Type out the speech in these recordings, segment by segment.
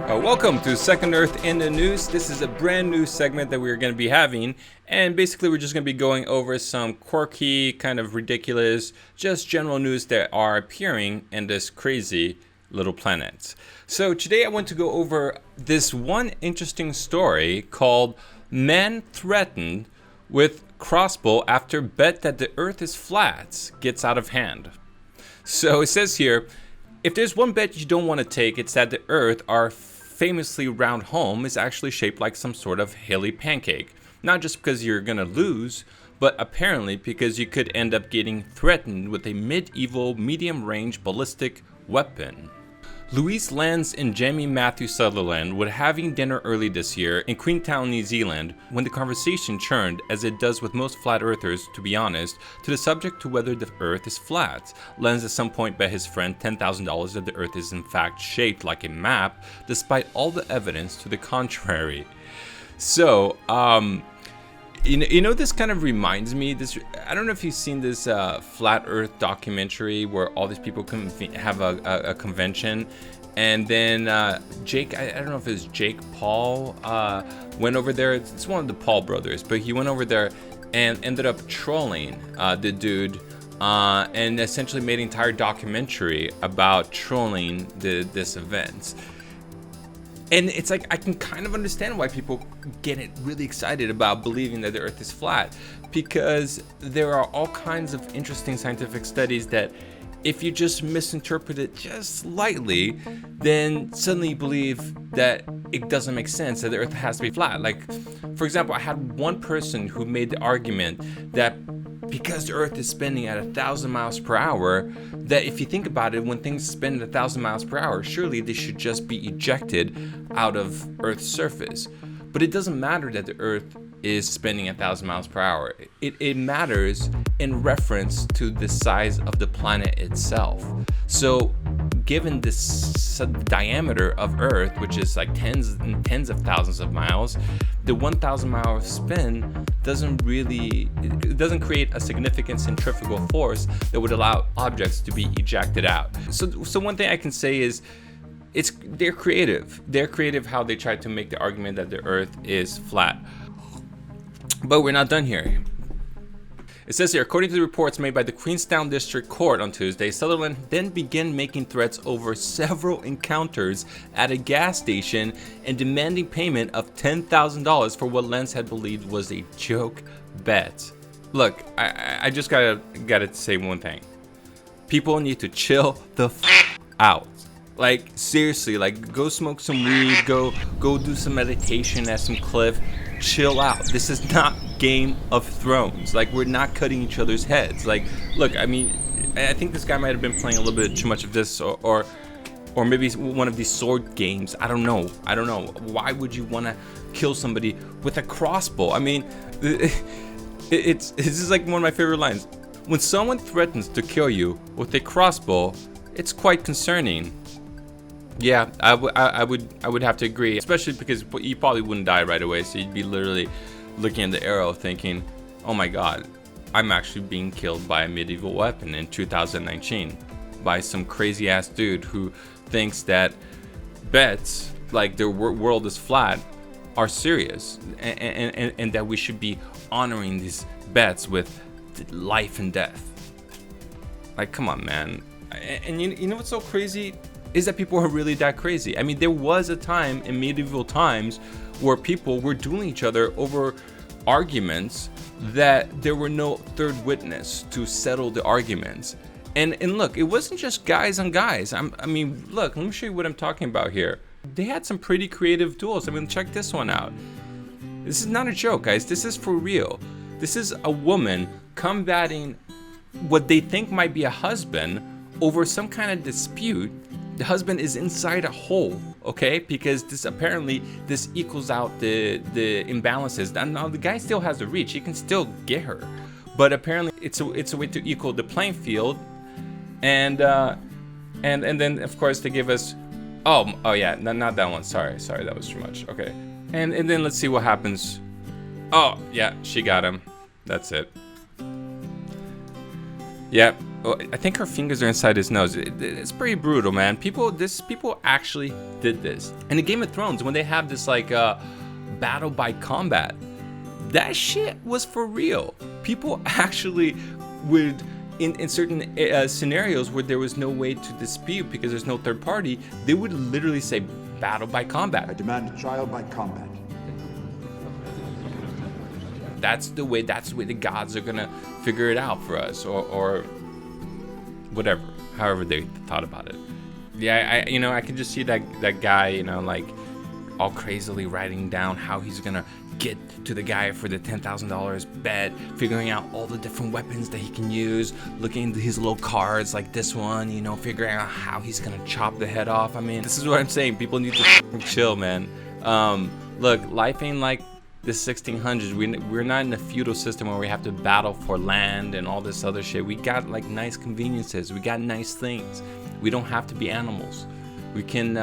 Welcome to Second Earth in the News. This is a brand new segment that we're going to be having, and basically we're just going to be going over some quirky, kind of ridiculous, just general news that are appearing in this crazy little planet. So today I want to go over this one interesting story called Man Threatened with Crossbow After Bet That the Earth is Flat Gets Out of Hand. So it says here, if there's one bet you don't want to take, it's that the Earth, our famously round home, is actually shaped like some sort of hilly pancake. Not just because you're gonna lose, but apparently because you could end up getting threatened with a medieval medium-range ballistic weapon. Louie Franz and Mathew Sutherland were having dinner early this year in Queenstown, New Zealand, when the conversation turned, as it does with most flat earthers to be honest, to the subject to whether the earth is flat. Lenz at some point bet his friend $10,000 that the earth is in fact shaped like a map, despite all the evidence to the contrary. So, you know, this kind of reminds me, I don't know if you've seen this Flat Earth documentary where all these people have a convention, and then Jake, I don't know if it's Jake Paul, went over there. It's one of the Paul brothers, but he went over there and ended up trolling the dude, and essentially made an entire documentary about trolling this event. And it's like, I can kind of understand why people get really excited about believing that the earth is flat, because there are all kinds of interesting scientific studies that if you just misinterpret it just slightly, then suddenly you believe that it doesn't make sense, that the earth has to be flat. Like, for example, I had one person who made the argument that because the earth is spinning at 1,000 miles per hour, that if you think about it, when things spin at 1,000 miles per hour, surely they should just be ejected out of Earth's surface. But it doesn't matter that the earth is spinning at 1,000 miles per hour. It matters in reference to the size of the planet itself. So given this diameter of Earth, which is like tens and tens of thousands of miles, the 1,000 mile spin doesn't create a significant centrifugal force that would allow objects to be ejected out. So one thing I can say is, they're creative. They're creative how they try to make the argument that the earth is flat. But we're not done here. It says here, according to the reports made by the Queenstown District Court on Tuesday, Sutherland then began making threats over several encounters at a gas station and demanding payment of $10,000 for what Lenz had believed was a joke bet. Look, I just gotta say one thing. People need to chill the out. Like, seriously, like, go smoke some weed, go do some meditation at some cliff, chill out. This is not Game of Thrones. Like, we're not cutting each other's heads. Like, look, I mean, I think this guy might have been playing a little bit too much of this, or maybe one of these sword games. I don't know. Why would you want to kill somebody with a crossbow? I mean, this is like one of my favorite lines. When someone threatens to kill you with a crossbow, it's quite concerning. Yeah, I would have to agree, especially because you probably wouldn't die right away, so you'd be literally looking at the arrow thinking, oh my god, I'm actually being killed by a medieval weapon in 2019 by some crazy ass dude who thinks that bets, like the world is flat, are serious, and that we should be honoring these bets with life and death. Like, come on, man. And you know what's so crazy? Is that people are really that crazy. I mean, there was a time in medieval times where people were dueling each other over arguments that there were no third witness to settle the arguments. And look, it wasn't just guys on guys. I mean, look, let me show you what I'm talking about here. They had some pretty creative duels. I mean, check this one out. This is not a joke, guys. This is for real. This is a woman combating what they think might be a husband over some kind of dispute. The husband is inside a hole, okay? Because this equals out the imbalances. Now the guy still has the reach; he can still get her, but apparently it's a way to equal the playing field. And then of course they give us, oh yeah, not that one. Sorry, that was too much. Okay, and then let's see what happens Oh, yeah, she got him. That's it. Yeah, well, I think her fingers are inside his nose. It's pretty brutal, man. People actually did this. And in Game of Thrones, when they have this like battle by combat, that shit was for real. People actually would, in certain scenarios where there was no way to dispute because there's no third party, they would literally say battle by combat. I demand trial by combat. That's the way the gods are gonna figure it out for us, or whatever, however they thought about it. Yeah, I can just see that guy, like all crazily writing down how he's gonna get to the guy for the $10,000 bet, figuring out all the different weapons that he can use, looking into his little cards like this one, figuring out how he's gonna chop the head off. I mean, this is what I'm saying. People need to chill, man. Look, life ain't like the 1600s. We're not in a feudal system where we have to battle for land and all this other shit. We got like nice conveniences. We got nice things. We don't have to be animals. We can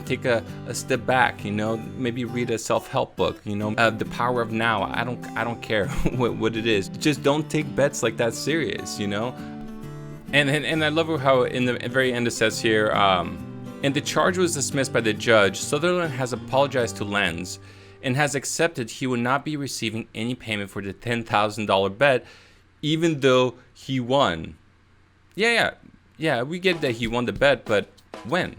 take a step back, maybe read a self-help book, The Power of Now. I don't care what it is. Just don't take bets like that serious, And I love how in the very end it says here, and the charge was dismissed by the judge. Sutherland has apologized to Lenz and has accepted he will not be receiving any payment for the $10,000 bet, even though he won. Yeah, we get that he won the bet, but when?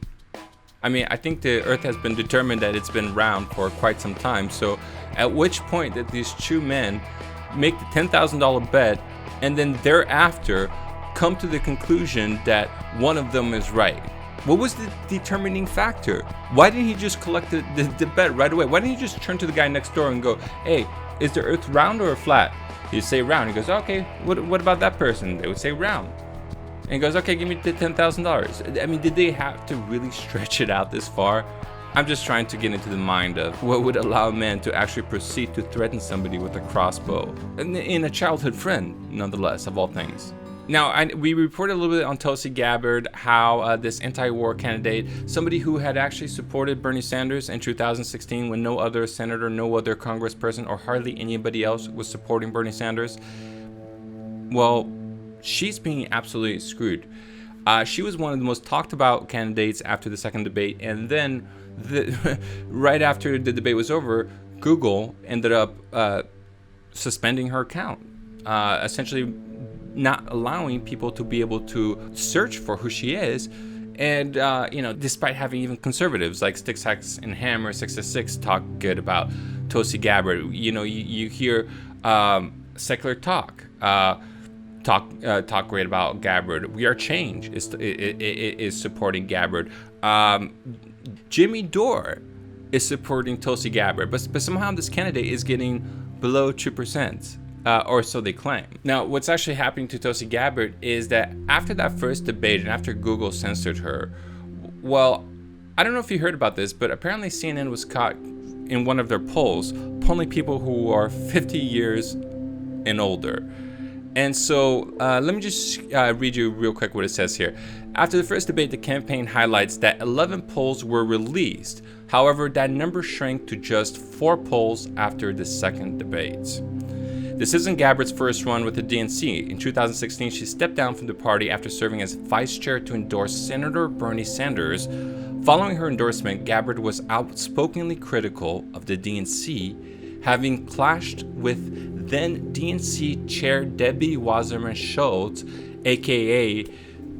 I mean, I think the Earth has been determined that it's been round for quite some time. So at which point did these two men make the $10,000 bet and then thereafter come to the conclusion that one of them is right? What was the determining factor? Why didn't he just collect the bet right away? Why didn't he just turn to the guy next door and go, hey, is the Earth round or flat? He'd say round. He goes, okay, what about that person? They would say round. And he goes, okay, give me the $10,000. I mean, did they have to really stretch it out this far? I'm just trying to get into the mind of what would allow a man to actually proceed to threaten somebody with a crossbow. And in a childhood friend, nonetheless, of all things. Now, we reported a little bit on Tulsi Gabbard, how this anti-war candidate, somebody who had actually supported Bernie Sanders in 2016 when no other senator, no other congressperson, or hardly anybody else was supporting Bernie Sanders. Well, she's being absolutely screwed. She was one of the most talked about candidates after the second debate, and then right after the debate was over, Google ended up suspending her account, essentially not allowing people to be able to search for who she is. And despite having even conservatives like Sticks, Hacks, and Hammer 666 talk good about Tulsi Gabbard, you hear secular talk great about Gabbard. We Are Change is supporting Gabbard. Jimmy Dore is supporting Tulsi Gabbard, but somehow this candidate is getting below 2%. Or so they claim. Now, what's actually happening to Tulsi Gabbard is that after that first debate and after Google censored her, well, I don't know if you heard about this, but apparently CNN was caught in one of their polls polling people who are 50 years and older. And so let me just read you real quick what it says here. After the first debate, the campaign highlights that 11 polls were released. However, that number shrank to just 4 polls after the second debate. This isn't Gabbard's first run with the DNC. In 2016, she stepped down from the party after serving as vice chair to endorse Senator Bernie Sanders. Following her endorsement, Gabbard was outspokenly critical of the DNC, having clashed with then DNC chair Debbie Wasserman Schultz, aka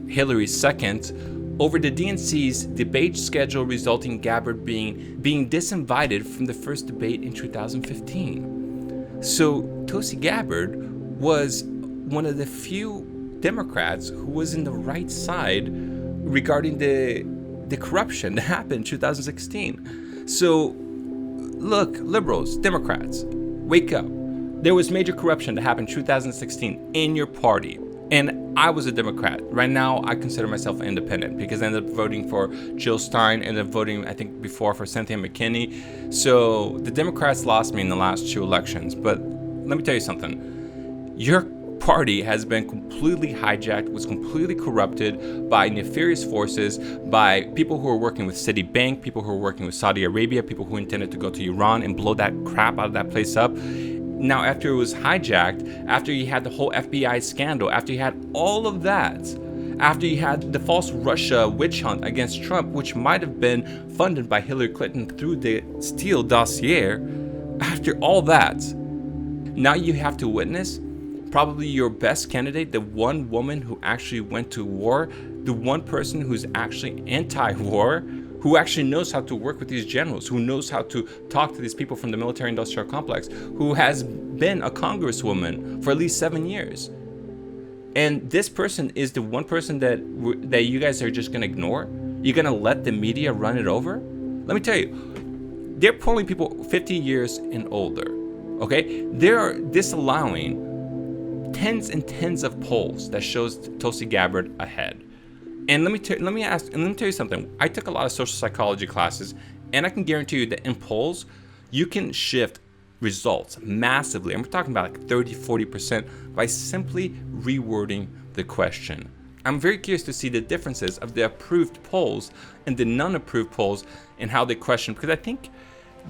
Hillary's second, over the DNC's debate schedule, resulting in Gabbard being disinvited from the first debate in 2015. So Tulsi Gabbard was one of the few Democrats who was in the right side regarding the corruption that happened in 2016. So look, liberals, Democrats, wake up. There was major corruption that happened in 2016 in your party. And I was a Democrat. Right now, I consider myself independent because I ended up voting for Jill Stein and then voting, I think, before for Cynthia McKinney. So the Democrats lost me in the last 2 elections. But let me tell you something. Your party has been completely hijacked, was completely corrupted by nefarious forces, by people who are working with Citibank, people who are working with Saudi Arabia, people who intended to go to Iran and blow that crap out of that place up. Now, after it was hijacked, after you had the whole FBI scandal, after you had all of that, after you had the false Russia witch hunt against Trump, which might have been funded by Hillary Clinton through the Steele dossier, after all that, now you have to witness probably your best candidate, the one woman who actually went to war, the one person who's actually anti-war, who actually knows how to work with these generals, who knows how to talk to these people from the military-industrial complex, who has been a congresswoman for at least 7 years. And this person is the one person that you guys are just going to ignore? You're going to let the media run it over? Let me tell you, they're polling people 50 years and older, okay? They're disallowing tens and tens of polls that shows Tulsi Gabbard ahead. And let me tell you something. I took a lot of social psychology classes, and I can guarantee you that in polls, you can shift results massively. And we're talking about like 30-40% by simply rewording the question. I'm very curious to see the differences of the approved polls and the non-approved polls and how they question, because I think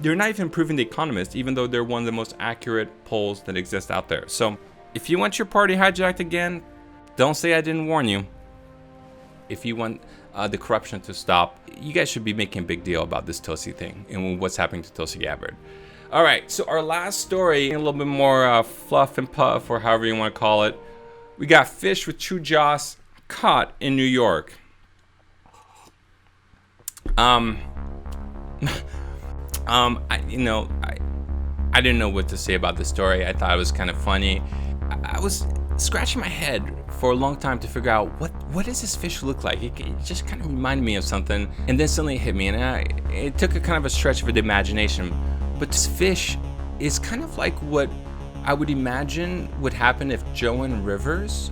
they're not even improving the Economist, even though they're one of the most accurate polls that exist out there. So if you want your party hijacked again, don't say I didn't warn you. If you want the corruption to stop, you guys should be making a big deal about this Tulsi thing and what's happening to Tulsi Gabbard. All right, so our last story, a little bit more fluff and puff, or however you want to call it. We got fish with true jaws caught in New York. I didn't know what to say about this story. I thought it was kind of funny. I was scratching my head for a long time to figure out what does this fish look like. It just kind of reminded me of something, and then suddenly it hit me, and it took a kind of a stretch of the imagination. But this fish is kind of like what I would imagine would happen if Joan Rivers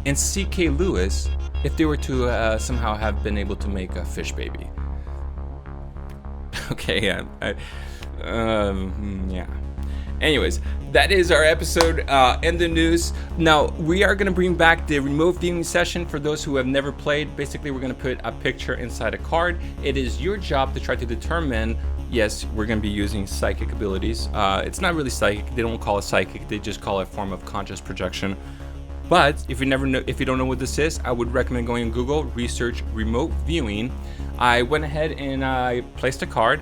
and C.K. Lewis, if they were to somehow have been able to make a fish baby. Okay, yeah. Anyways, that is our episode in the news. Now, we are going to bring back the remote viewing session for those who have never played. Basically, we're going to put a picture inside a card. It is your job to try to determine, yes, we're going to be using psychic abilities. It's not really psychic. They don't call it psychic. They just call it a form of conscious projection. But if you don't know what this is, I would recommend going on Google, research remote viewing. I went ahead and I placed a card,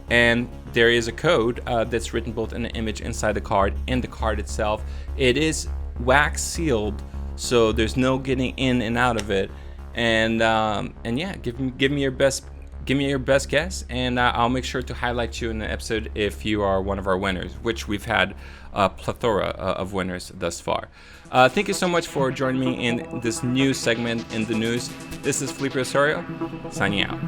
and there is a code that's written both in the image inside the card and the card itself. It is wax sealed, so there's no getting in and out of it. And yeah, give me your best guess, and I'll make sure to highlight you in the episode if you are one of our winners, which we've had a plethora of winners thus far. Thank you so much for joining me in this new segment in the news. This is Felipe Osorio, signing out.